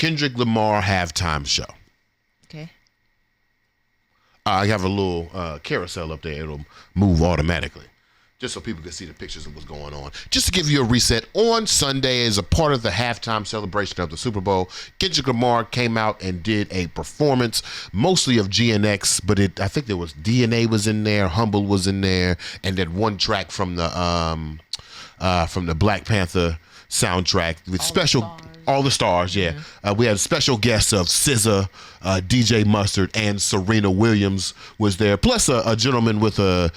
Kendrick Lamar halftime show. Okay. I have a little carousel up there. It'll move automatically, just so people can see the pictures of what's going on. Just to give you a reset, on Sunday, as a part of the halftime celebration of the Super Bowl, Kendrick Lamar came out and did a performance, mostly of GNX, but I think there was DNA was in there, Humble was in there, and that one track from the Black Panther soundtrack with all the stars, yeah. We had special guests of SZA, DJ Mustard, and Serena Williams was there. Plus a gentleman with a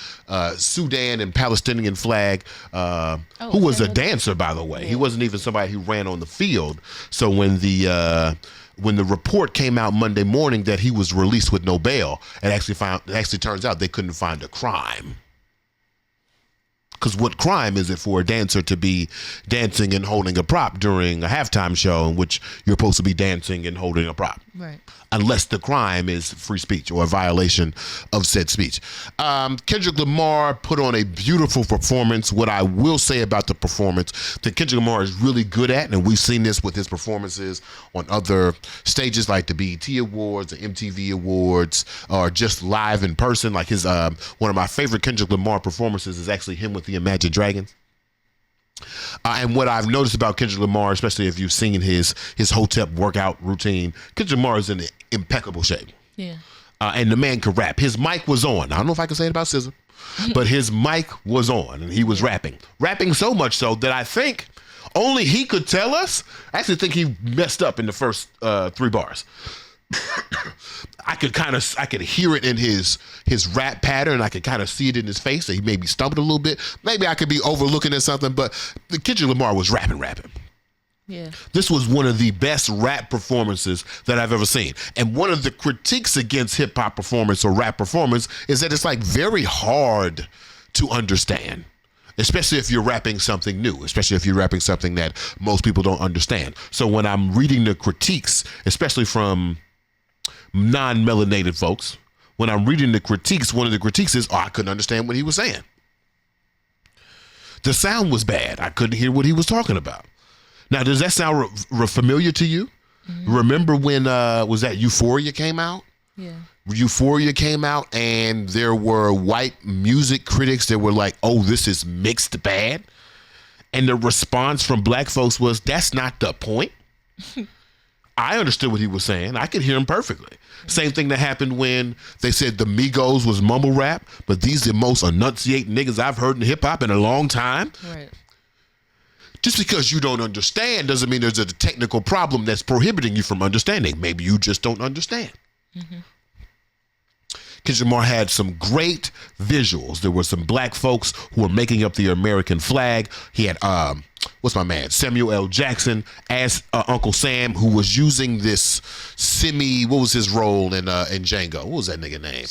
Sudan and Palestinian flag, who was a dancer, by the way. Yeah. He wasn't even somebody who ran on the field. So when the report came out Monday morning that he was released with no bail, it actually turns out they couldn't find a crime. Because what crime is it for a dancer to be dancing and holding a prop during a halftime show in which you're supposed to be dancing and holding a prop? Right. Unless the crime is free speech or a violation of said speech. Kendrick Lamar put on a beautiful performance. What I will say about the performance that Kendrick Lamar is really good at, and we've seen this with his performances on other stages like the BET Awards, the MTV Awards, or just live in person. Like his one of my favorite Kendrick Lamar performances is actually him with the Imagine Dragons. And what I've noticed about Kendrick Lamar, especially if you've seen his Hotep workout routine, Kendrick Lamar is in impeccable shape. Yeah. And the man could rap. His mic was on. I don't know if I can say it about SZA, but his mic was on and he was rapping. Rapping so much so that I think only he could tell us. I actually think he messed up in the first 3 bars. I could hear it in his rap pattern. I could kind of see it in his face that he maybe stumbled a little bit. Maybe I could be overlooking at something, but Kendrick Lamar was rapping. Yeah. This was one of the best rap performances that I've ever seen. And one of the critiques against hip hop performance or rap performance is that it's like very hard to understand. Especially if you're rapping something new, especially if you're rapping something that most people don't understand. So when I'm reading the critiques, especially from non-melanated folks, when I'm reading the critiques, one of the critiques is, I couldn't understand what he was saying. The sound was bad. I couldn't hear what he was talking about. Now, does that sound familiar to you? Mm-hmm. Remember when, was that Euphoria came out? Yeah. Euphoria came out and there were white music critics that were like, oh, this is mixed bad. And the response from black folks was, that's not the point. I understood what he was saying. I could hear him perfectly. Same thing that happened when they said the Migos was mumble rap, but these are the most enunciate niggas I've heard in hip hop in a long time. Right. Just because you don't understand doesn't mean there's a technical problem that's prohibiting you from understanding. Maybe you just don't understand. Mm-hmm. Kendrick Lamar had some great visuals. There were some black folks who were making up the American flag. He had, what's my man, Samuel L. Jackson as Uncle Sam, who was using this what was his role in Django? What was that nigga name?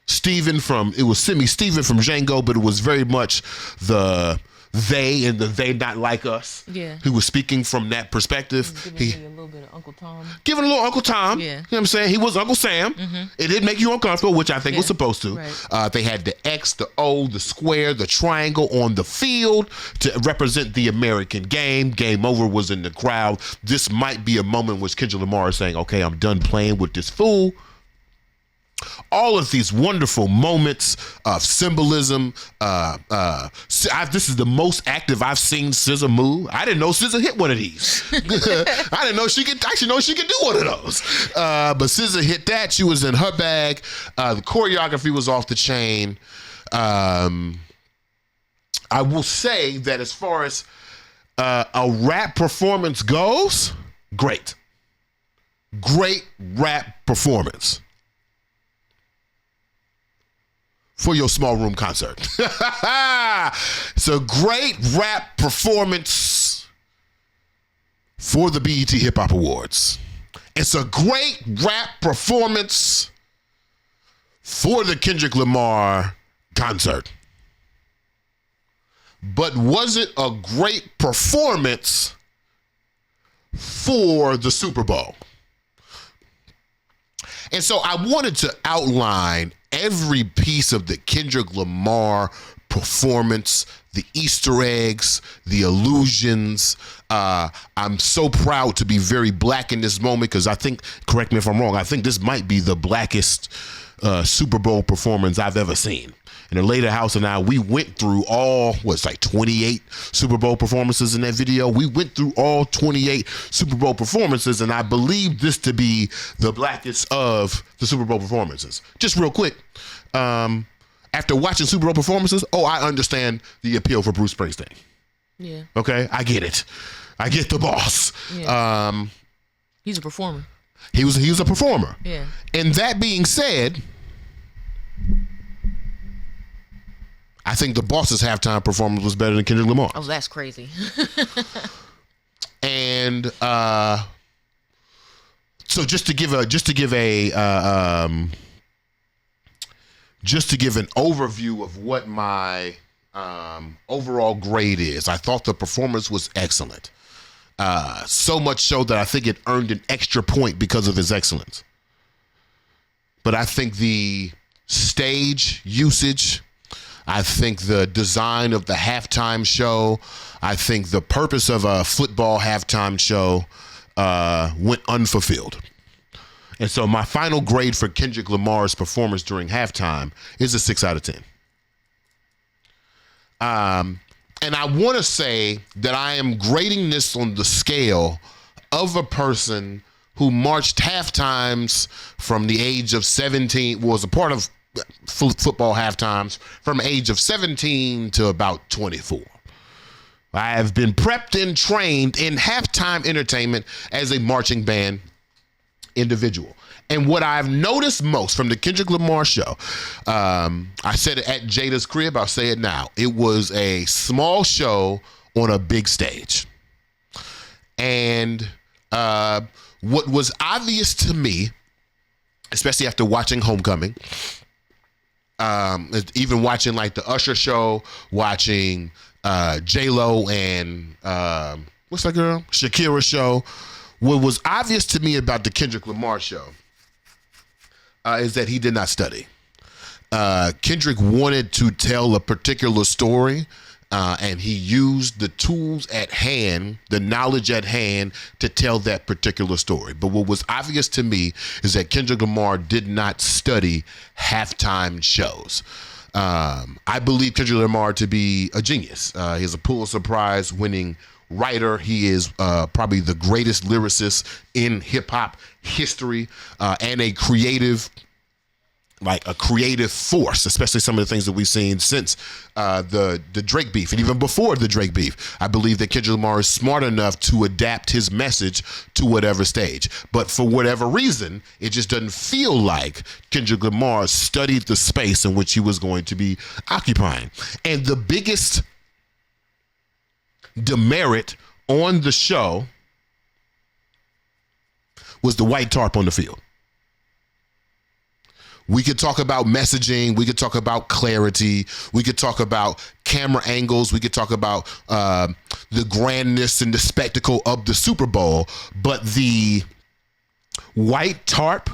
Steven from Django, but it was very much the they and the they not like us. Yeah. Who was speaking from that perspective. Giving a little bit of Uncle Tom. Giving a little Uncle Tom. Yeah. You know what I'm saying? He was Uncle Sam. Mm-hmm. It did make you uncomfortable, which I think was supposed to. Right. They had the X, the O, the square, the triangle on the field to represent the American game. Game over was in the crowd. This might be a moment in which Kendrick Lamar is saying, okay, I'm done playing with this fool. All of these wonderful moments of symbolism. This is the most active I've seen SZA move. I didn't know SZA hit one of these. I didn't know she could do one of those. But SZA hit that. She was in her bag. The choreography was off the chain. I will say that as far as a rap performance goes, great rap performance. For your small room concert. It's a great rap performance for the BET Hip Hop Awards. It's a great rap performance for the Kendrick Lamar concert. But was it a great performance for the Super Bowl? And so I wanted to outline every piece of the Kendrick Lamar performance, the Easter eggs, the allusions. I'm so proud to be very black in this moment because I think, correct me if I'm wrong, I think this might be the blackest Super Bowl performance I've ever seen. And the Later House and I, we went through all, 28 Super Bowl performances in that video. We went through all 28 Super Bowl performances, and I believe this to be the blackest of the Super Bowl performances. Just real quick, after watching Super Bowl performances, I understand the appeal for Bruce Springsteen. Yeah. Okay, I get it. I get the boss. Yeah. He's a performer. He was a performer. Yeah. And that being said, I think the boss's halftime performance was better than Kendrick Lamar. Oh, that's crazy. And so just to give an overview of what my overall grade is, I thought the performance was excellent. So much so that I think it earned an extra point because of his excellence. But I think the stage usage, I think the design of the halftime show, I think the purpose of a football halftime show went unfulfilled. And so my final grade for Kendrick Lamar's performance during halftime is a 6 out of 10. And I want to say that I am grading this on the scale of a person who marched halftimes from the age of 17, was a part of football halftimes from age of 17 to about 24. I have been prepped and trained in halftime entertainment as a marching band individual. And what I've noticed most from the Kendrick Lamar show, I said it at Jada's crib, I'll say it now. It was a small show on a big stage. And what was obvious to me, especially after watching Homecoming, even watching like the Usher show, watching J-Lo and what's that girl? Shakira show. What was obvious to me about the Kendrick Lamar show is that he did not study. Kendrick wanted to tell a particular story, and he used the tools at hand, the knowledge at hand, to tell that particular story. But what was obvious to me is that Kendrick Lamar did not study halftime shows. I believe Kendrick Lamar to be a genius. He's a Pulitzer Prize winning writer. He is probably the greatest lyricist in hip hop history, and a creative force, especially some of the things that we've seen since the Drake beef, and even before the Drake beef. I believe that Kendrick Lamar is smart enough to adapt his message to whatever stage. But for whatever reason, it just doesn't feel like Kendrick Lamar studied the space in which he was going to be occupying. And the biggest demerit on the show was the white tarp on the field. We could talk about messaging. We could talk about clarity. We could talk about camera angles. We could talk about the grandness and the spectacle of the Super Bowl. But the white tarp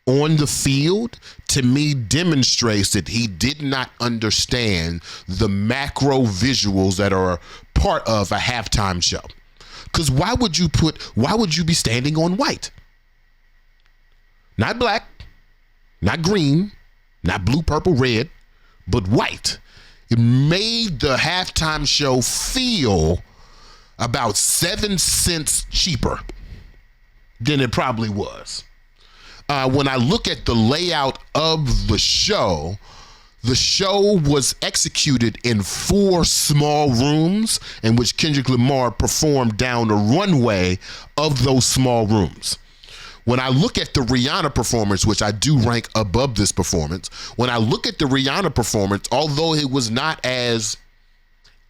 on the field, to me, demonstrates that he did not understand the macro visuals that are part of a halftime show. Because why would you be standing on white? Not black, not green, not blue, purple, red, but white. It made the halftime show feel about 7 cents cheaper than it probably was. When I look at the layout of the show was executed in 4 small rooms in which Kendrick Lamar performed down the runway of those small rooms. When I look at the Rihanna performance, which I do rank above this performance, when I look at the Rihanna performance, although it was not as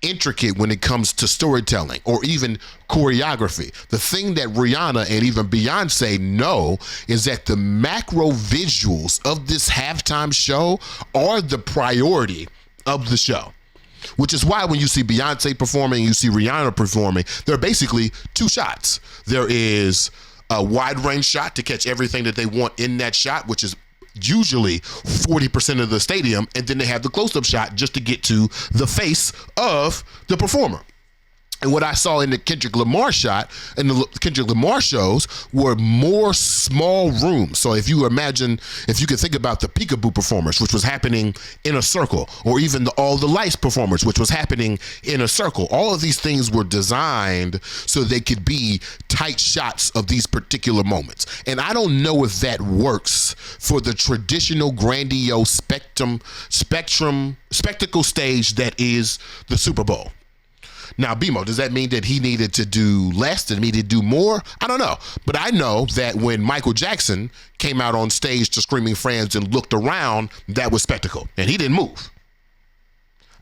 intricate when it comes to storytelling or even choreography, the thing that Rihanna and even Beyonce know is that the macro visuals of this halftime show are the priority of the show. Which is why when you see Beyonce performing, you see Rihanna performing, there are basically 2 shots. There is a wide range shot to catch everything that they want in that shot, which is usually 40% of the stadium, and then they have the close-up shot just to get to the face of the performer. And what I saw in the Kendrick Lamar shot and the Kendrick Lamar shows were more small rooms. So if you could think about the peekaboo performance, which was happening in a circle, or even the All the Lights performance, which was happening in a circle, all of these things were designed so they could be tight shots of these particular moments. And I don't know if that works for the traditional grandiose spectacle stage that is the Super Bowl. Now, BMO, does that mean that he needed to do less, that he needed to do more? I don't know. But I know that when Michael Jackson came out on stage to Screaming Friends and looked around, that was spectacle. And he didn't move.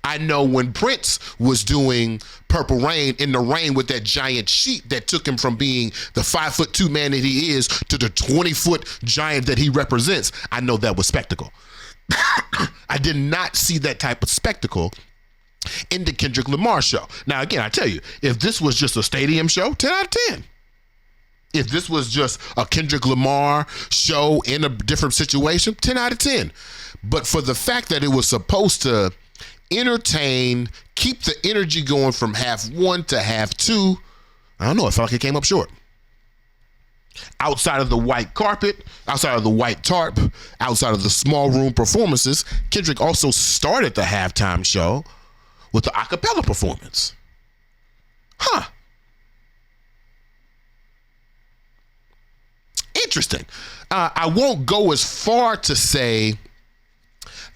I know when Prince was doing Purple Rain in the rain with that giant sheet that took him from being the 5'2" man that he is to the 20-foot giant that he represents, I know that was spectacle. I did not see that type of spectacle in the Kendrick Lamar show. Now, again, I tell you, if this was just a stadium show, 10 out of 10. If this was just a Kendrick Lamar show in a different situation, 10 out of 10. But for the fact that it was supposed to entertain, keep the energy going from half one to half two, I don't know, I felt like it came up short. Outside of the white carpet, outside of the white tarp, outside of the small room performances, Kendrick also started the halftime show with the acapella performance. Interesting. I won't go as far to say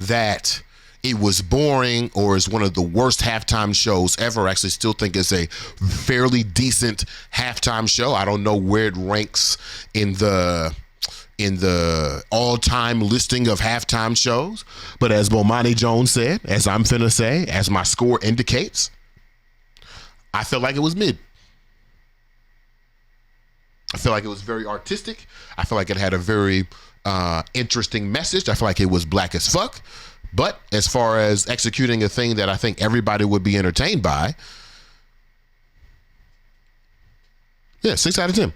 that it was boring or is one of the worst halftime shows ever. I actually still think it's a fairly decent halftime show. I don't know where it ranks in the all-time listing of halftime shows. But as Bomani Jones said, as I'm finna say, as my score indicates, I felt like it was mid. I feel like it was very artistic. I feel like it had a very interesting message. I feel like it was black as fuck. But as far as executing a thing that I think everybody would be entertained by, 6 out of 10.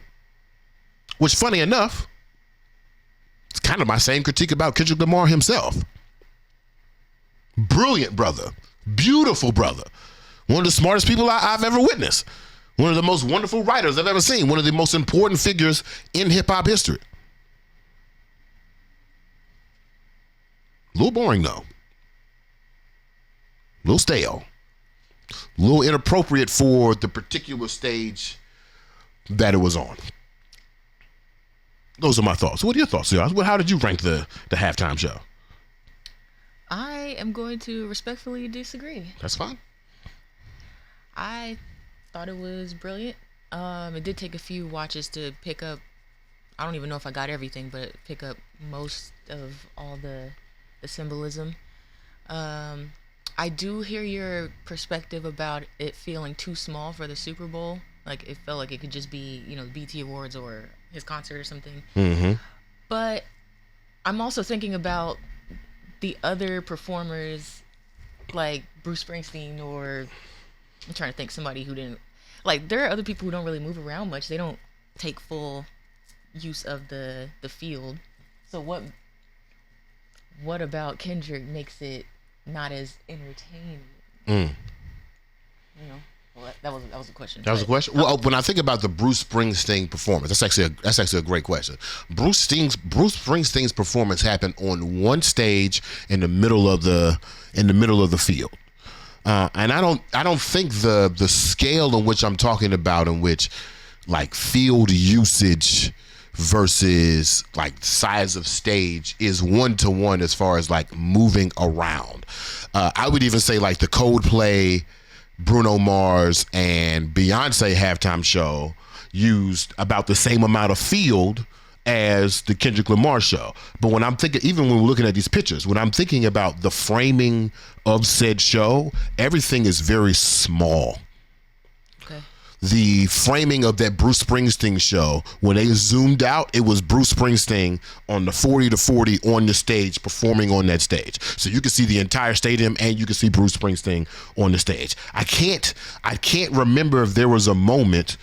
Which, funny enough, it's kind of my same critique about Kendrick Lamar himself. Brilliant brother. Beautiful brother. One of the smartest people I've ever witnessed. One of the most wonderful writers I've ever seen. One of the most important figures in hip-hop history. A little boring, though. A little stale. A little inappropriate for the particular stage that it was on. Those are my thoughts. What are your thoughts, Josh? How did you rank the halftime show? I am going to respectfully disagree. That's fine. I thought it was brilliant. It did take a few watches to pick up. I don't even know if I got everything, but pick up most of all the symbolism. I do hear your perspective about it feeling too small for the Super Bowl. Like, it felt like it could just be, the BT Awards or his concert or something. Mm-hmm. But I'm also thinking about the other performers, like Bruce Springsteen, or I'm trying to think somebody who didn't. Like, there are other people who don't really move around much. They don't take full use of the field. So what about Kendrick makes it not as entertaining? Well, that was a question. That was a question. Well, when I think about the Bruce Springsteen performance, that's actually a great question. Bruce Springsteen's performance happened on one stage in the middle of the field, and I don't think the scale in which I'm talking about, in which like field usage versus like size of stage, is 1-to-1 as far as like moving around. I would even say like the Coldplay, Bruno Mars, and Beyonce halftime show used about the same amount of field as the Kendrick Lamar show. But when I'm thinking, even when we're looking at these pictures, when I'm thinking about the framing of said show, everything is very small. Okay. The framing of that Bruce Springsteen show, when they zoomed out, it was Bruce Springsteen on the 40-to-40 on the stage, performing on that stage. So you can see the entire stadium and you can see Bruce Springsteen on the stage. I can't remember if there was a moment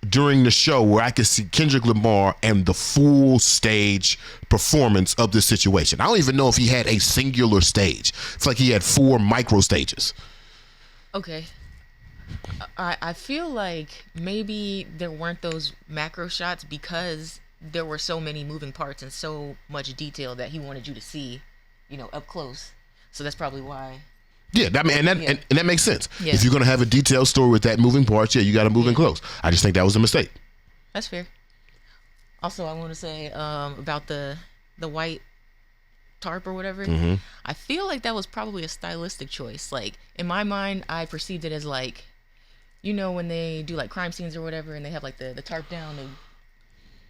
during the show where I could see Kendrick Lamar and the full stage performance of this situation. I don't even know if he had a singular stage. It's like he had 4 micro stages. Okay. I feel like maybe there weren't those macro shots because there were so many moving parts and so much detail that he wanted you to see, up close. So that's probably why. Yeah, and that makes sense. Yeah. If you're going to have a detailed story with that moving parts, you got to move in close. I just think that was a mistake. That's fair. Also, I want to say about the white tarp or whatever. Mm-hmm. I feel like that was probably a stylistic choice. Like, in my mind, I perceived it as like, when they do like crime scenes or whatever and they have like the tarp down, they,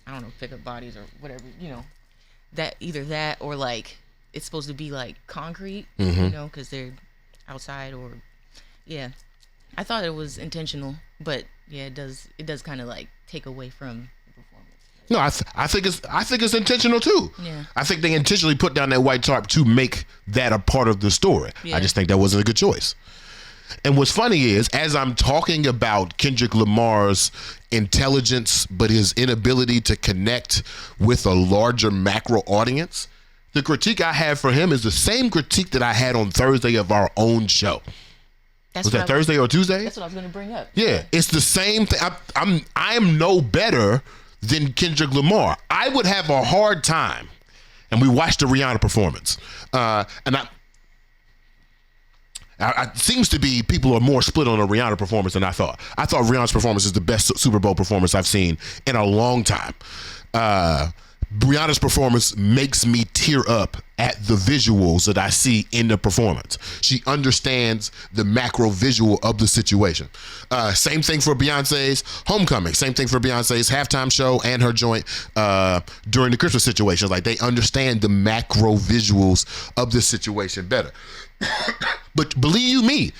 I don't know, pick up bodies or whatever, that either that or like it's supposed to be like concrete, because they're outside or, yeah. I thought it was intentional, but yeah, it does kind of like take away from the performance. No, I think it's intentional too. Yeah. I think they intentionally put down that white tarp to make that a part of the story. Yeah. I just think that wasn't a good choice. And what's funny is, as I'm talking about Kendrick Lamar's intelligence, but his inability to connect with a larger macro audience, the critique I have for him is the same critique that I had on Thursday of our own show. Was that Thursday or Tuesday? That's what I was going to bring up. Yeah, it's the same thing. I am no better than Kendrick Lamar. I would have a hard time, and we watched the Rihanna performance, and it seems to be people are more split on a Rihanna performance than I thought. I thought Rihanna's performance is the best Super Bowl performance I've seen in a long time. Rihanna's performance makes me tear up at the visuals that I see in the performance. She understands the macro visual of the situation. Same thing for Beyonce's Homecoming. Same thing for Beyonce's halftime show and her joint during the Christmas situation. Like, they understand the macro visuals of the situation better. But believe you me,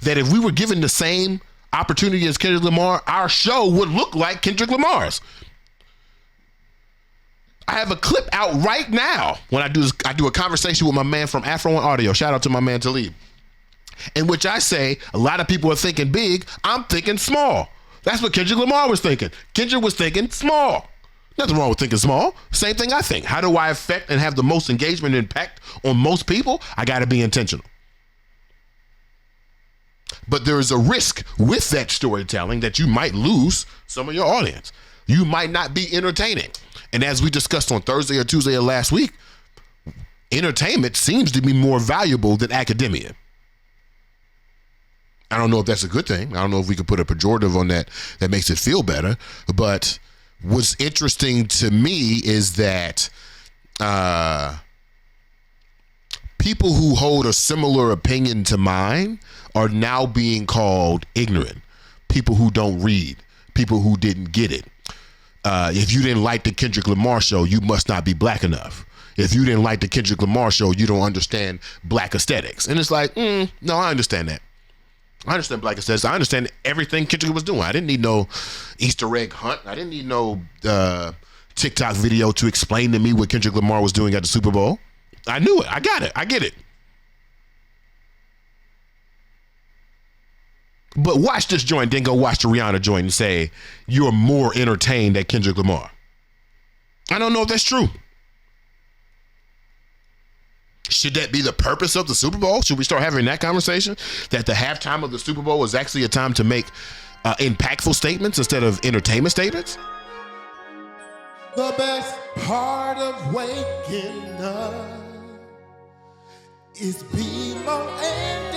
that if we were given the same opportunity as Kendrick Lamar, our show would look like Kendrick Lamar's. I have a clip out right now when I do a conversation with my man from Afro and Audio. Shout out to my man Talib. In which I say, a lot of people are thinking big, I'm thinking small. That's what Kendrick Lamar was thinking. Kendrick was thinking small. Nothing wrong with thinking small. Same thing I think. How do I affect and have the most engagement and impact on most people? I got to be intentional. But there is a risk with that storytelling that you might lose some of your audience. You might not be entertaining. And as we discussed on Thursday or Tuesday of last week, entertainment seems to be more valuable than academia. I don't know if that's a good thing. I don't know if we could put a pejorative on that makes it feel better. But what's interesting to me is that people who hold a similar opinion to mine are now being called ignorant. People who don't read. People who didn't get it. If you didn't like the Kendrick Lamar show, you must not be black enough. If you didn't like the Kendrick Lamar show, you don't understand black aesthetics. And it's like, no, I understand that. I understand black aesthetics. I understand everything Kendrick was doing. I didn't need no Easter egg hunt. I didn't need no TikTok video to explain to me what Kendrick Lamar was doing at the Super Bowl. I knew it. I got it. I get it. But watch this joint, then go watch the Rihanna joint and say you're more entertained than Kendrick Lamar. I don't know if that's true. Should that be the purpose of the Super Bowl? Should we start having that conversation? That the halftime of the Super Bowl is actually a time to make impactful statements instead of entertainment statements? The best part of waking up is being more and